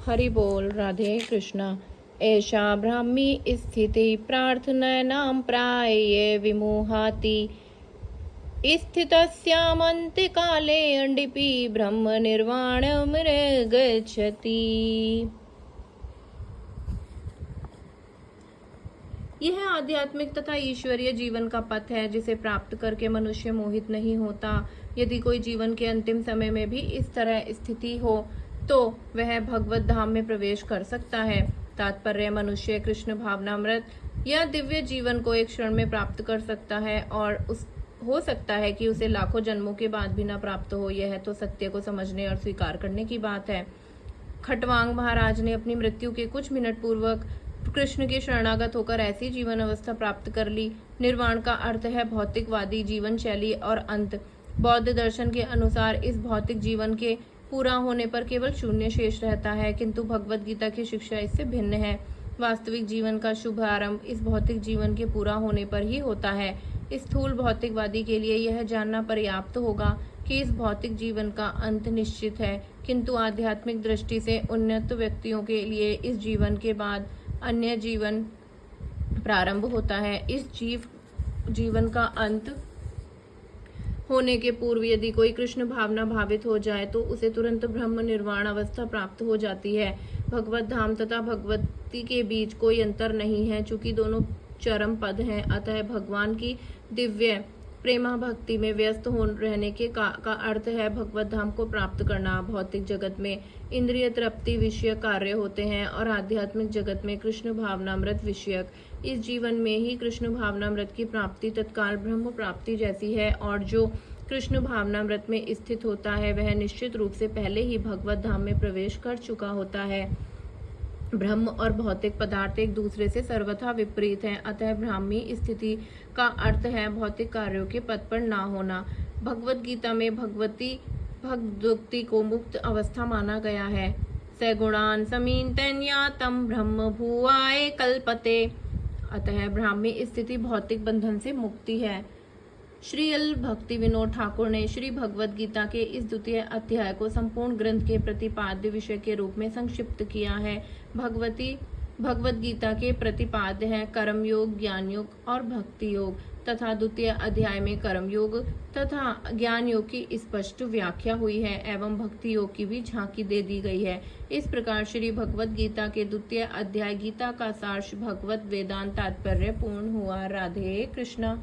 हरि बोल। राधे कृष्णा। एषा ब्राह्मी स्थिति प्रार्थनानां प्राये विमुहाति स्थितस्यामन्त्यकाले अंडिपि ब्रह्म निर्वाणमृगच्छति। यह आध्यात्मिक तथा ईश्वरीय जीवन का पथ है जिसे प्राप्त करके मनुष्य मोहित नहीं होता। यदि कोई जीवन के अंतिम समय में भी इस तरह स्थिति हो तो वह भगवत धाम में प्रवेश कर सकता है। तात्पर्य, मनुष्य कृष्ण भावनामृत या दिव्य जीवन को एक क्षण में प्राप्त कर सकता है और हो सकता है कि उसे लाखों जन्मों के बाद भी न प्राप्त हो। यह तो सत्य को समझने और स्वीकार करने की बात है। खटवांग महाराज ने अपनी मृत्यु के कुछ मिनट पूर्वक कृष्ण के शरणागत होकर ऐसी जीवन अवस्था प्राप्त कर ली। निर्वाण का अर्थ है भौतिकवादी जीवन शैली और अंत। बौद्ध दर्शन के अनुसार इस भौतिक जीवन के पूरा होने पर केवल शून्य शेष रहता है, किंतु भगवत गीता की शिक्षा इससे भिन्न है। वास्तविक जीवन का शुभ आरंभ इस भौतिक जीवन के पूरा होने पर ही होता है। स्थूल भौतिकवादी के लिए यह जानना पर्याप्त होगा कि इस भौतिक जीवन का अंत निश्चित है, किंतु आध्यात्मिक दृष्टि से उन्नत व्यक्तियों के लिए इस जीवन के बाद अन्य जीवन प्रारंभ होता है। इस जीवन का अंत होने के पूर्व यदि कोई कृष्ण भावना भावित हो जाए तो उसे तुरंत ब्रह्म निर्वाण अवस्था प्राप्त हो जाती है। भगवत धाम तथा भगवती के बीच कोई अंतर नहीं है, चूंकि दोनों चरम पद हैं। अतः भगवान की दिव्य प्रेमा भक्ति में व्यस्त हो रहने के का अर्थ है भगवत धाम को प्राप्त करना। भौतिक जगत में इंद्रिय तृप्ति विषयक कार्य होते हैं और आध्यात्मिक जगत में कृष्ण भावनामृत विषयक। इस जीवन में ही कृष्ण भावनामृत की प्राप्ति तत्काल ब्रह्म प्राप्ति जैसी है, और जो कृष्ण भावनामृत में स्थित होता है वह निश्चित रूप से पहले ही भगवत धाम में प्रवेश कर चुका होता है। ब्रह्म और भौतिक पदार्थ एक दूसरे से सर्वथा विपरीत हैं। अतः ब्राह्मी स्थिति का अर्थ है भौतिक कार्यों के पद पर ना होना। भगवत गीता में भगवती को मुक्त अवस्था माना गया है। सगुणान समीतन्या तम ब्रह्म भुवाए कल्पते। अतः ब्राह्मी स्थिति भौतिक बंधन से मुक्ति है। श्री अल भक्ति विनोद ठाकुर ने श्री भगवद गीता के इस द्वितीय अध्याय को संपूर्ण ग्रंथ के प्रतिपाद्य विषय के रूप में संक्षिप्त किया है। भगवद गीता के प्रतिपाद्य है कर्म योग, ज्ञान योग और भक्ति योग तथा द्वितीय अध्याय में कर्म योग तथा ज्ञान योग की स्पष्ट व्याख्या हुई है एवं भक्ति योग की भी झांकी दे दी गई है। इस प्रकार श्री भगवद गीता के द्वितीय अध्याय गीता का सार भगवत वेदांत तात्पर्य पूर्ण हुआ। राधे कृष्णा।